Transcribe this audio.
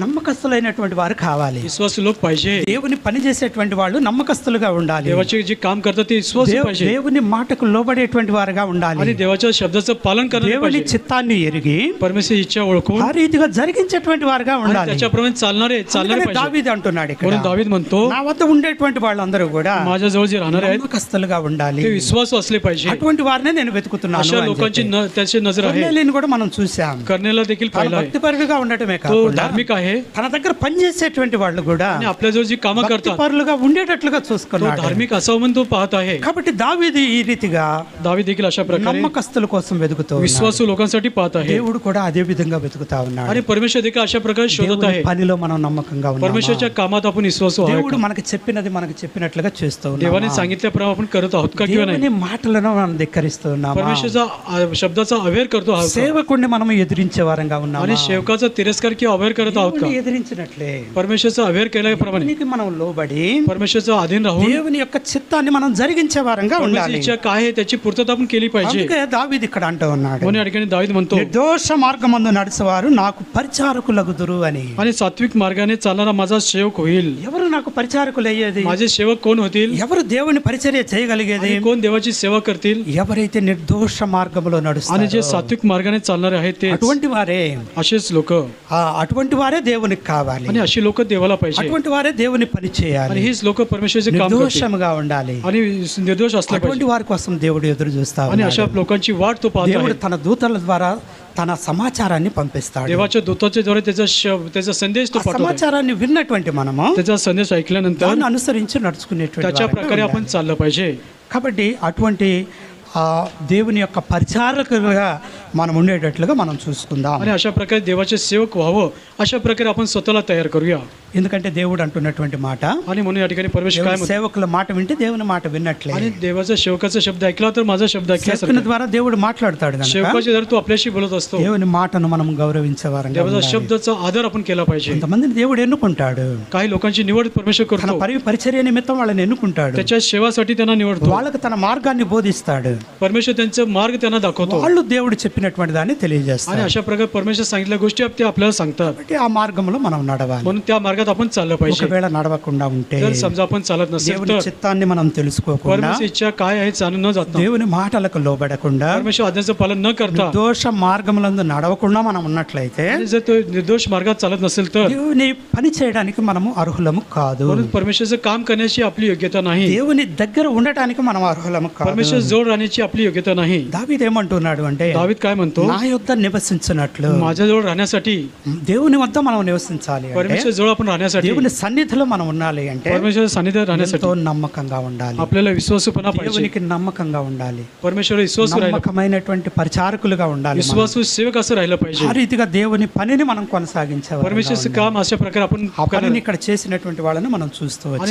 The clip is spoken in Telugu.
నమ్మకస్తులైనటువంటి వారు కావాలి. विश्वासू लोक पाहिजे. దేవుని పని చేసేటువంటి వాళ్ళు నమ్మకస్తులుగా ఉండాలి. देवाचे जे काम करतात ते विश्वासू पाहिजे. దేవుని మాటకు లోబడేటువంటి వారుగా ఉండాలి. आणि देवाच्या शब्दाचं पालन करणारे దేవుని पाहिजे. చిత్తాన్ని ఎరిగి परमेश्वर इच्छा ओळखून ఆ రీతిగా జరిగించేటువంటి వారుగా ఉండాలి. त्याच्याप्रमाणे चालणारे पाहिजे. దావీదు అంటున్నాడు ఇక్కడ, म्हणून दावीद म्हणतो నా వద్ద ఉండేటువంటి వాళ్ళందరూ కూడా माझ्याजवळ जे राहणारे आहेत నమ్మకస్తులుగా ఉండాలి. ते विश्वासू असले पाहिजे. అటువంటి వారినే నేను వెతుకుతున్నాను. अशा लोकांची त्याची नजर आहे. కొర్నేలిని కూడా మనం చూసాం. करण्याला देखील पाहिलं आहे. భక్తిపరులుగా ఉండటమే तो కాకుండా धार्मिक आहे తన దగ్గర పనిచేసేటువంటి వాళ్ళు కూడా आणि आपल्याजवळ जी कामं करतात భక్తిపరులుగా ఉండేటట్లుగా तो చూసుకున్నాడు. धार्मिक असावं म्हणून तो पाहत आहे. కాబట్టి దావీదు ఈ రీతిగా दावीद देखील अशा प्रकारे నమ్మకస్తుల కోసం వెతుకుతూ ఉన్నాడు. विश्वासू लोकांसाठी पाहत आहे. దేవుడు కూడా అదే విధంగా వెతుకుతా ఉన్నాడు. आणि परमेश्वर देखील अशा प्रकारे शोधत దేవుని आहे. పనిలో మనం నమ్మకంగా ఉన్నామా? परमेश्वरच्या कामात आपण विश्वासू आहोत దేవుడు का? మనకు చెప్పినది మనకు చెప్పినట్లుగా చేస్తూ देवाने ఉన్నామా? सांगितल्याप्रमाणे आपण करत आहोत का किंवा नाही? దేవుని మాటలను మనం ధిక్కరిస్తూ ఉన్నామా? परमेश्वरचा शब्दाचा अवेअर करतो आहोत का? సేవకుడిని మనం ఎదిరించే వారంగా ఉన్నామా? आणि सेवकाचा तिरस्कार किंवा अवेअर करत आहोत का? దేవుని ఎదిరించినట్లే परमेश्वरचा अवेअर केल्याप्रमाणे దేవునికి మనం లోబడి परमेश्वरचा अधीन राहून దేవుని యొక్క చిత్తాన్ని మనం జరిగించే వారంగా परमेश्वराची ఉండాలి. इच्छा काय आहे त्याची पूर्तता आपण केली पाहिजे. అందుకే దావీదు ఇక్కడ అంటూ ఉన్నాడు, म्हणून या ठिकाणी दावीद म्हणतो నిర్దోష మార్గమందు నడిచేవారు నాకు పరిచారకులగుదురు అని. आणि सात्विक मार्गाने चालणारा माझा सेवक होईल. ఎవరు నాకు పరిచారకులు అయ్యేది? माझे सेवक कोण होतील? ఎవరు దేవుని పరిచర్య చేయగలిగేది? आणि कोण देवाची सेवा करतील? ఎవరైతే నిర్దోష మార్గంలో आणि నడుస్తారో जे सात्विक मार्गाने चालणारे आहेत ते అటువంటి వారే असेच लोक అటువంటి వారే దేవునికి కావాలి. आणि अशी लोक देवाला पाहिजे. అటువంటి వారే దేవుని పని आणि చేయాలి. हीच लोक परमेश्वराचे काम करतील నిర్దోషముగా ఉండాలి. आणि निर्दोष असले అటువంటి पाहिजे. వారి కోసం దేవుడు ఎదురు చూస్తా आणि अशा ఉన్నాడు. लोकांची वाट तो पाहत దేవుడు आहे. తన దూతల ద్వారా తన సమాచారాన్ని పంపిస్తాడు. देवाच्या दूताच्या द्वारे त्याचा संदेश तो ఆ पाठवतो. సమాచారాన్ని విన్నటువంటి మనము त्याचा संदेश ऐकल्यानंतर దాన్ని అనుసరించి నడుచుకునేటువంటి त्याच्या వారంగా प्रकारे आपण ఉండాలి. चाललं पाहिजे. కాబట్టి అటువంటి దేవుని యొక్క పరిచారకులుగా మనం ఉండేటట్లుగా మనం చూసుకుందాం. आणि अशा प्रकारे देवाचे सेवक व्हावं अशा प्रकारे आपण स्वतःला तयार करूया. ఎందుకంటే దేవుడు అంటున్నటువంటి మాట, आणि म्हणून या ठिकाणी परमेश्वर काय దేవుని म्हणतो? సేవకుల మాట వింటే దేవుని మాట విన్నట్లే. आणि देवाचा सेवकाचा शब्द ऐकला तर माझा शब्द సేవకుని ऐकल्यासारखा. ద్వారా దేవుడు మాట్లాడతాడు కనుక सेवकाच्या द्वारे तो आपल्याशी बोलत असतो. దేవుని మాటను మనం గౌరవించే వారంగా देवाचा ఉండాలి. शब्दाचा आदर आपण केला पाहिजे. కొంతమందిని దేవుడు ఎన్నుకుంటాడు, काही लोकांची निवड परमेश्वर తన करतो. పరిచర్య నిమిత్తం వాళ్ళని ఎన్నుకుంటాడు, त्याच्या सेवासाठी त्यांना निवडतो. వాళ్ళకి తన మార్గాన్ని బోధిస్తాడు, परमेश्वर त्यांचा मार्ग त्यांना दाखवतो. వాళ్ళు దేవుడు చెప్పినటువంటి దాన్ని आणि తెలియజేస్తాడు. अशा प्रकारे परमेश्वर सांगितल्या गोष्टी ते आपल्याला सांगतात. కాబట్టి ఆ మార్గంలో మనం నడవాలి. म्हणून त्या मार्गात आपण चाललं पाहिजे. ఒకవేళ నడవకుండా ఉంటే जर समजा आपण चालत नसेल దేవుని तर చిత్తాన్ని మనం తెలుసుకోకుండా परमेश्वर इच्छा काय आहे जाणून न जाता దేవుని మాటలకు లోబడకుండా परमेश्वर आज्ञाचं पालन न करता దోష మార్గములందు నడవకుండా మనం ఉన్నట్లయితే आणि जर तो निर्दोष मार्गात चालत नसेल तर దేవుని పని చేయడానికి మనము అర్హులము కాదు. म्हणून परमेश्वराचं काम करण्याची आपली योग्यता नाही. దేవుని దగ్గర ఉండటానికి మనం అర్హులము కాదు. परमेश्वर जवळ राहण्याची आपली योग्यता नाही. దావీదు ఏమంటున్నాడు అంటే, दावीद काय म्हणतो? నా యొద్ద నివసించినట్లు माझ्याजवळ राहण्यासाठी దేవుని వద్ద మనం నివసించాలి అంటే, परमेश्वर जवळ आपण राहण्यासाठी దేవుని సన్నిధిలో మనం ఉండాలి అంటే परमेश्वर सानिध्यात राहण्यासाठी ఎంతో నమ్మకంగా ఉండాలి. आपल्याला विश्वासूपणा पाहिजे. దేవునికి నమ్మకంగా ఉండాలి. परमेश्वर विश्वासू राहिला నమ్మకమైనటువంటి పరిచారకులుగా ఉండాలి. మనం. विश्वासू सेवक असं राहिलं पाहिजे. ఆ రీతిగా దేవుని పనిని మనం కొనసాగించే परमेश्वरचं काम अशा प्रकारे आपण ఆ పనిని ఇక్కడ చేసినటువంటి వాళ్ళని మనం చూస్తూ వచ్చాం.